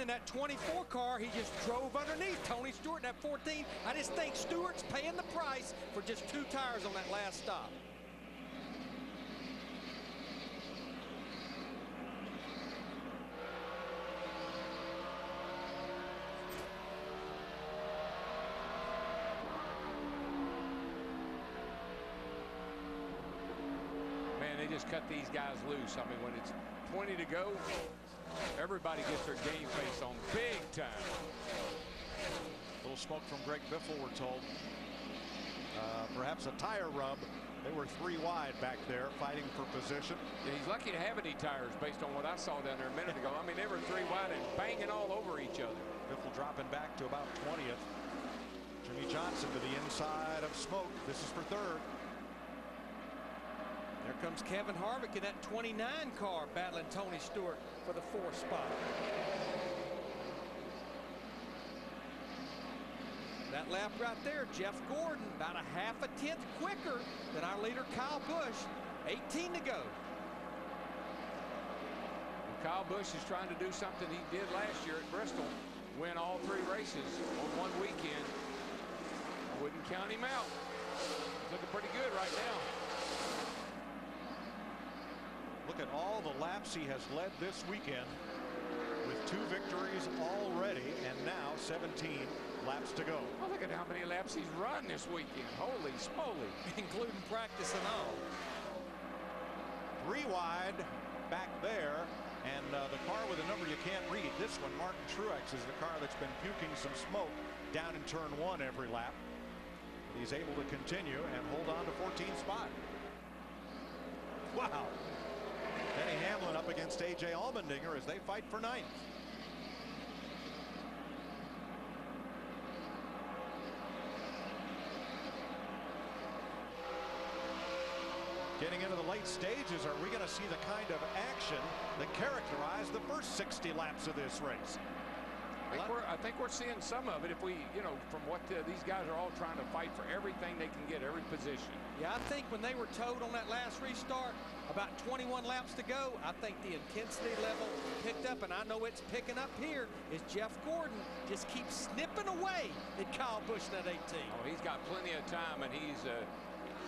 in that 24 car, he just drove underneath Tony Stewart in that 14. I just think Stewart's paying the price for just 2 tires on that last stop. Man, they just cut these guys loose. I mean, when it's 20 to go, everybody gets their game face on big time. A little smoke from Greg Biffle, we're told. Perhaps a tire rub. They were 3 wide back there fighting for position. Yeah, he's lucky to have any tires based on what I saw down there a minute ago. I mean, they were 3 wide and banging all over each other. Biffle dropping back to about 20th. Jimmy Johnson to the inside of smoke. This is for 3rd. There comes Kevin Harvick in that 29 car battling Tony Stewart for the 4th spot. That lap right there, Jeff Gordon about a 1/2 tenth quicker than our leader Kyle Busch. 18 to go. Well, Kyle Busch is trying to do something he did last year at Bristol. Win all 3 races on one weekend. I wouldn't count him out. He's looking pretty good right now. Look at all the laps he has led this weekend with 2 victories already and now 17 laps to go. Well, look at how many laps he's run this weekend. Holy smoly. Including practice and all. 3 wide back there, and the car with a number you can't read. This one, Martin Truex, is the car that's been puking some smoke down in turn 1 every lap. He's able to continue and hold on to 14th spot. Wow. Denny Hamlin up against A.J. Allmendinger as they fight for 9th. Getting into the late stages, are we going to see the kind of action that characterized the first 60 laps of this race? I think we're seeing some of it. If we, from what these guys are all trying to fight for everything they can get, every position. Yeah, I think when they were towed on that last restart, about 21 laps to go, I think the intensity level picked up, and I know it's picking up here as Jeff Gordon just keeps snipping away at Kyle Busch in that 18. Oh, he's got plenty of time, and he's,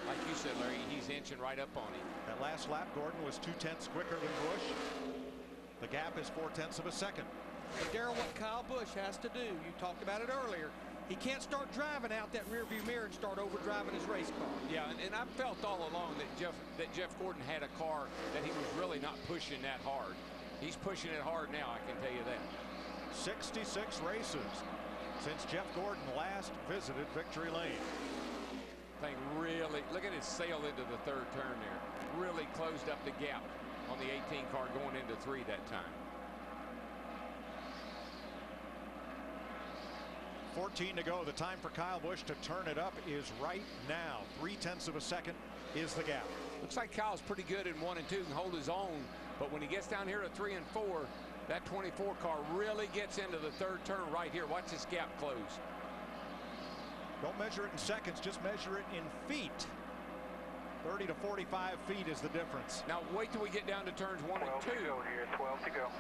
like you said, Larry, he's inching right up on him. That last lap, Gordon was 2/10 quicker than Busch. The gap is 4/10 of a second. But Darrell, what Kyle Busch has to do, you talked about it earlier, he can't start driving out that rearview mirror and start overdriving his race car. Yeah, and I felt all along that Jeff Gordon had a car that he was really not pushing that hard. He's pushing it hard now, I can tell you that. 66 races since Jeff Gordon last visited Victory Lane. Thing really, look at his sail into the 3rd turn there. Really closed up the gap on the 18 car going into 3 that time. 14 to go. The time for Kyle Busch to turn it up is right now. 3/10 of a second is the gap. Looks like Kyle's pretty good in 1 and 2 and hold his own, but when he gets down here to 3 and 4, that 24 car really gets into the 3rd turn right here. Watch this gap close. Don't measure it in seconds, just measure it in feet. 30 to 45 feet is the difference. Now wait till we get down to turns 1 and 2. 12 to go here, 12 to go.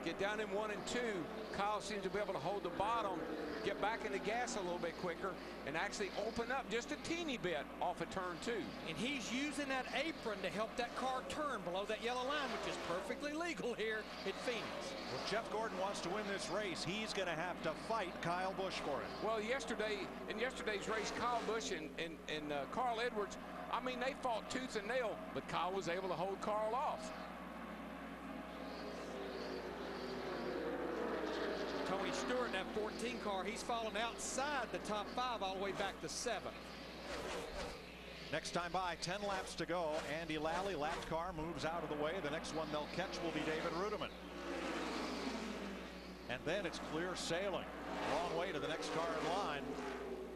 Get down in 1 and 2. Kyle seems to be able to hold the bottom, get back in the gas a little bit quicker, and actually open up just a teeny bit off of turn 2. And he's using that apron to help that car turn below that yellow line, which is perfectly legal here at Phoenix. Well, if Jeff Gordon wants to win this race, he's going to have to fight Kyle Busch for it. Well, in yesterday's race, Kyle Busch and Carl Edwards, I mean, they fought tooth and nail, but Kyle was able to hold Carl off. Tony Stewart in that 14 car, he's fallen outside the top 5 all the way back to 7th. Next time by, 10 laps to go. Andy Lally, lapped car, moves out of the way. The next one they'll catch will be David Rudiman. And then it's clear sailing. Long way to the next car in line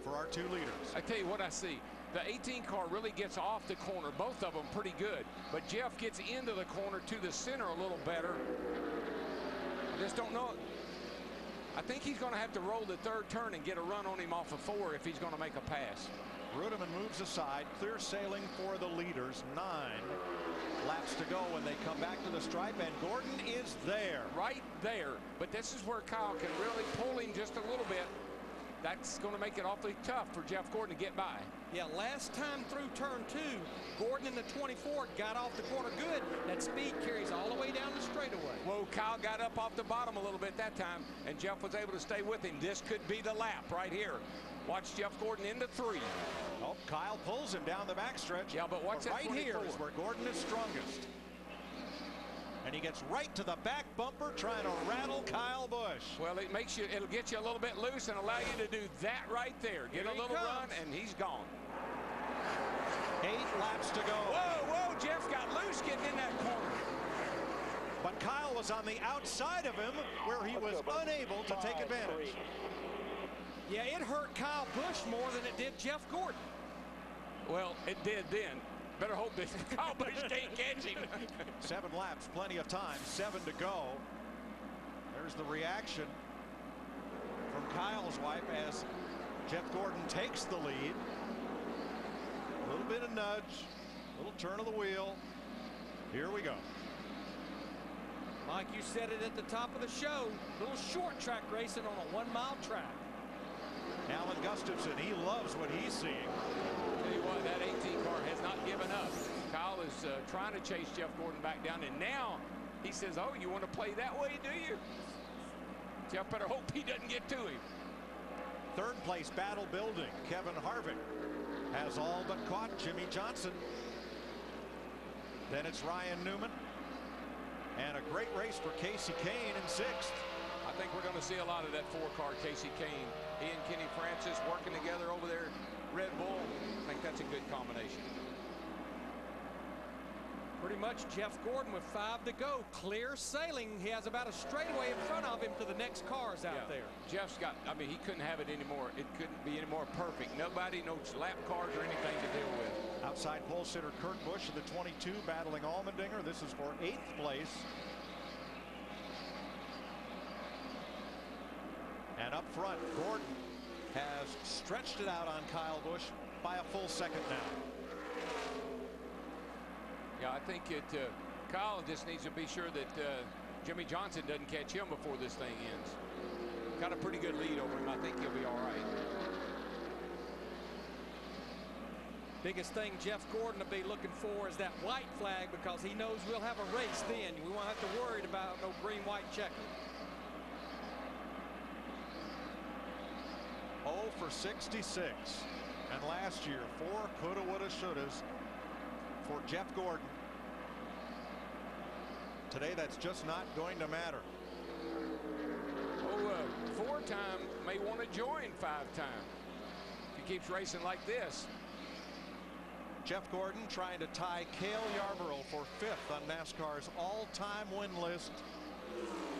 for our 2 leaders. I tell you what I see. The 18 car really gets off the corner, both of them pretty good. But Jeff gets into the corner to the center a little better. I just don't know. I think he's going to have to roll the 3rd turn and get a run on him off of 4 if he's going to make a pass. Rudeman moves aside, clear sailing for the leaders. 9 laps to go when they come back to the stripe, and Gordon is there. Right there. But this is where Kyle can really pull him just a little bit. That's going to make it awfully tough for Jeff Gordon to get by. Yeah, last time through turn 2, Gordon in the 24 got off the corner good. That speed carries all the way down the straightaway. Well, Kyle got up off the bottom a little bit that time, and Jeff was able to stay with him. This could be the lap right here. Watch Jeff Gordon into 3. Oh, Kyle pulls him down the backstretch. Yeah, but watch that right 24. here is where Gordon is strongest. And he gets right to the back bumper trying to rattle Kyle Busch. Well, it'll get you a little bit loose and allow you to do that right there. Get a little run, and he's gone. 8 laps to go. Whoa, Jeff got loose getting in that corner. But Kyle was on the outside of him where he was unable to take advantage. Yeah, it hurt Kyle Busch more than it did Jeff Gordon. Well, it did then. Better hope that Kyle Busch can't catch him. 7 laps, plenty of time. 7 to go. There's the reaction from Kyle's wife as Jeff Gordon takes the lead. A little bit of nudge, a little turn of the wheel. Here we go. Mike, you said it at the top of the show. Little short track racing on a 1-mile track. Alan Gustafson, he loves what he's seeing. Tell you what, that 18 car has not given up. Kyle is trying to chase Jeff Gordon back down, and now he says, oh, you want to play that way, do you? Jeff better hope he doesn't get to him. 3rd place battle building. Kevin Harvick has all but caught Jimmy Johnson. Then it's Ryan Newman. And a great race for Kasey Kahne in 6th. I think we're going to see a lot of that 4-car Kasey Kahne. He and Kenny Francis working together over there. Red Bull. I think that's a good combination. Pretty much Jeff Gordon with 5 to go. Clear sailing. He has about a straightaway in front of him to the next cars out there. Jeff's got, I mean, he couldn't have it anymore. It couldn't be any more perfect. Nobody knows lap cars or anything to deal with. Outside pole sitter Kurt Busch of the 22 battling Allmendinger. This is for 8th place. And up front, Gordon has stretched it out on Kyle Busch by a full second now. Yeah, I think Kyle just needs to be sure that Jimmy Johnson doesn't catch him before this thing ends. Got a pretty good lead over him. I think he'll be all right. Biggest thing Jeff Gordon will be looking for is that white flag, because he knows we'll have a race then. We won't have to worry about no green-white checking. 0 for 66. And last year, 4 coulda, woulda, shouldas for Jeff Gordon. Today, that's just not going to matter. Oh, 4-time may want to join 5-time. If he keeps racing like this. Jeff Gordon trying to tie Cale Yarborough for 5th on NASCAR's all-time win list.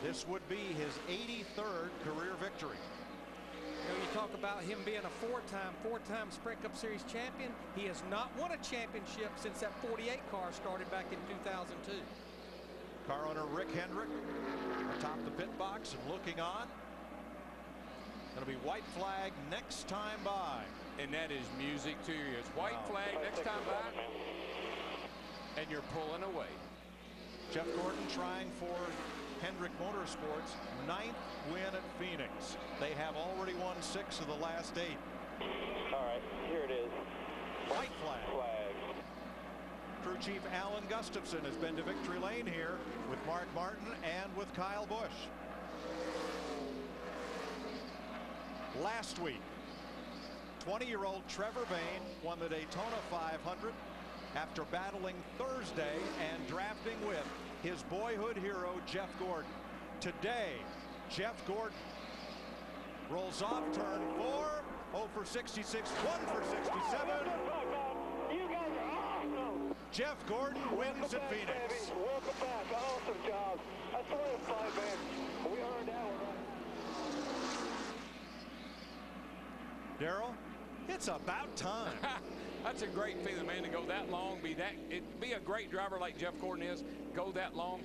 This would be his 83rd career victory. You know, you talk about him being a 4-time Sprint Cup Series champion. He has not won a championship since that 48 car started back in 2002. Car owner Rick Hendrick atop the pit box and looking on. Going to be white flag next time by. And that is music to your ears. White flag next time by. And you're pulling away. Jeff Gordon trying for Hendrick Motorsports' 9th win at Phoenix. They have already won 6 of the last 8. All right, here it is. White flag. Crew chief Alan Gustafson has been to victory lane here with Mark Martin and with Kyle Busch. Last week, 20-year-old Trevor Bayne won the Daytona 500 after battling Thursday and drafting with his boyhood hero Jeff Gordon. Today, Jeff Gordon rolls off turn 4, 0 for 66, 1 for 67. You guys are awesome. Jeff Gordon wins at Phoenix. Welcome back. Awesome job. That's 5, man. We earned that one. Darrell, it's about time. That's a great feeling, man, to go that long, be a great driver like Jeff Gordon is, go that long.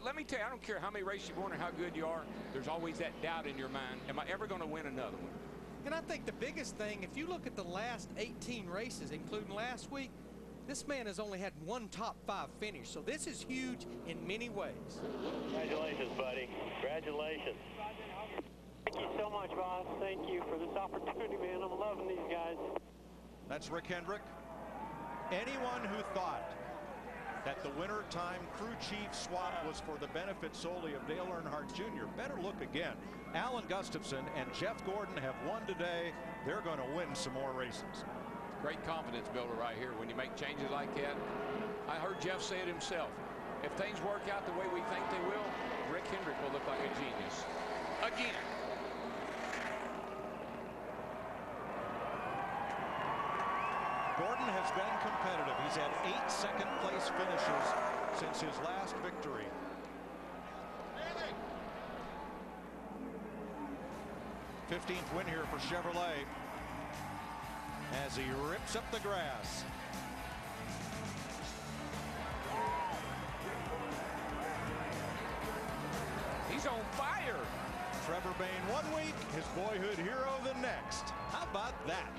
Let me tell you, I don't care how many races you've won or how good you are, there's always that doubt in your mind. Am I ever going to win another one? And I think the biggest thing, if you look at the last 18 races, including last week, this man has only had one top 5 finish. So this is huge in many ways. Congratulations, buddy. Congratulations. Thank you so much, boss. Thank you for this opportunity, man. I'm loving these guys. That's Rick Hendrick. Anyone who thought that the wintertime crew chief swap was for the benefit solely of Dale Earnhardt Jr. better look again. Alan Gustafson and Jeff Gordon have won today. They're going to win some more races. Great confidence builder right here when you make changes like that. I heard Jeff say it himself. If things work out the way we think they will, Rick Hendrick will look like a genius. Again. Gordon has been competitive. He's had 8 second-place finishes since his last victory. Really? 15th win here for Chevrolet as he rips up the grass. He's on fire. Trevor Bayne 1 week, his boyhood hero the next. How about that?